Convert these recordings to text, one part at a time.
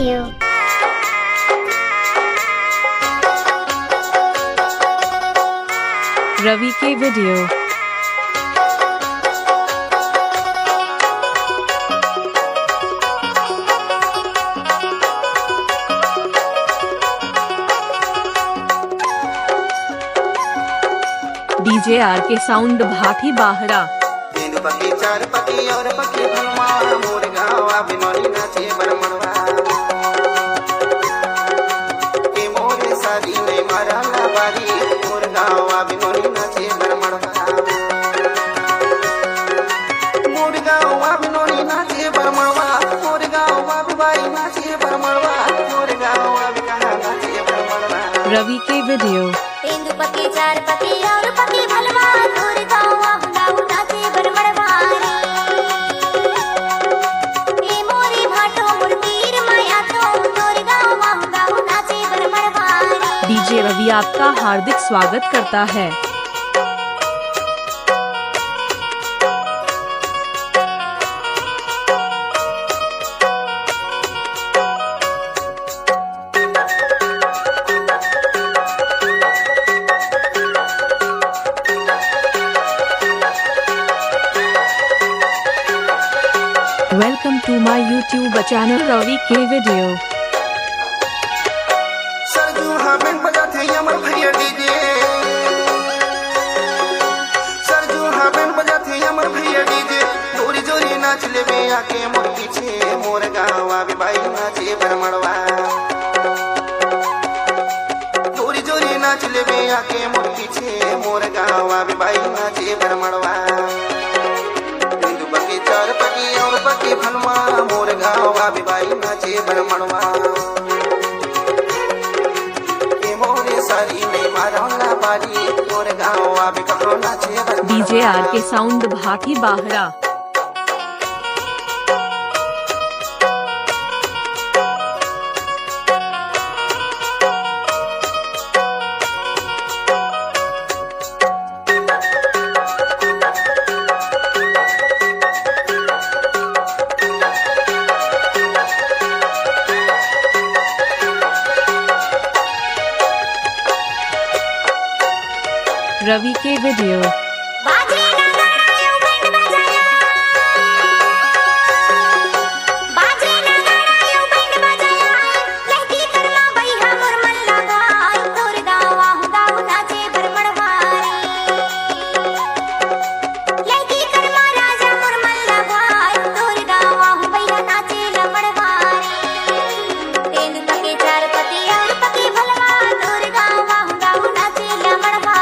video. Ravi के video. DJ R के sound Bhati बाहरा। तीन पकी चार पकी और पकी भलवा मोर गावा बिनोली नाचे बरमणवा के मोरे सारी ने मारा लावारी मोर गावा बिनोली नाचे बरमणवा मोर गावा बिनोली नाचे बरमणवा मोर गावा बिबाई नाचे बरमणवा मोर गावा बिकहा नाचे बरमणवा। रवि के वीडियो। तीन पकी चार पकी और पकी भलवा मोर गावा गाऊ नाचे बरमणवा ए मोरी भाटो मोर पीर माया तो मोर गावा गाऊ नाचे बरमणवा। डीजे रवि आपका हार्दिक स्वागत करता है। Welcome to my YouTube channel Ravi के वीडियो। सरजू हामें बजाते अमर भैया डीजे सरजू हामें बजाते अमर भैया डीजे जोरी जोरी नाच लेबे आके मोर पीछे मोर गावा बिबाई नाचे बरमणवा जोरी जोरी नाच लेबे आके मोर पीछे मोर गावा बिबाई नाचे बरमणवा पकी चार पकी और पकी भलवा मोर गावा बिबाई नाचे बरमणवा के मोरे सारी ने मारौला बारी मोर गावा बिकहो नाचे बरमणवा। डीजे आर के साउंड भाटी बाहरा। रवि के वीडियो। बाजे नगाड़ा यो बैंड बजाया बाजे नगाड़ा यो बैंड बजाया लहकी करला भैया मोर मन लगाई तोर गावा गाऊ नाचे बरमणवा लहकी करला राजा मोर मन लगाई तोर गावा भैया नाचे लमणवा तीन पके चार पकी और पकी भलवा तोर गावा गाऊ नाचे लमणवा।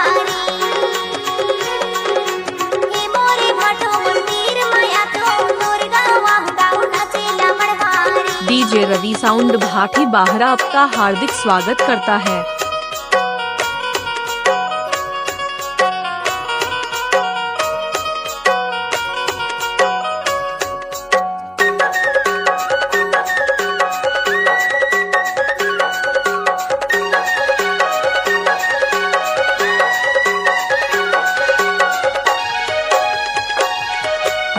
डीजे रवि साउंड भाटी बाहरा आपका हार्दिक स्वागत करता है।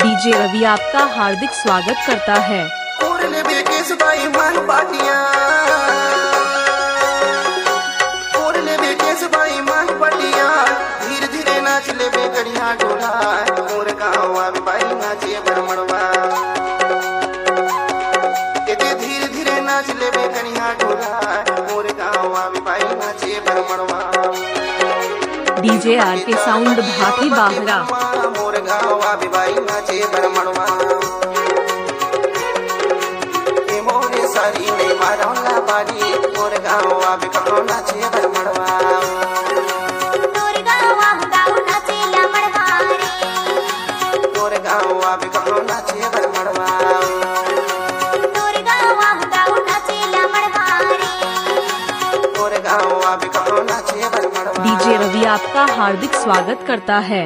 डीजे रवि आपका हार्दिक स्वागत करता है। सुबाई मान पाटिया और लेबे के सुबाई मान पाटिया धीरे धीरे नाच लेबे कड़िया डोला मोर गावा बिबाई नाचे बरमणवा धीरे धीरे नाच लेबे कड़िया डोला मोर गावा बिबाई नाचे बरमणवा। डीजे आर के साउंड भाटी बाहरा। मोर गावा बिबाई नाचे बरमणवा सारी ने मारौला बारी मोर गावा बिकहो नाचे बरमणवा तोर गावा गाऊ नाचे लमणवा मोर गावा बिकहो नाचे बरमणवा तोर गावा गाऊ नाचे लमणवा मोर गावा बिकहो नाचे बरमणवा। डीजे रवि आपका हार्दिक स्वागत करता है।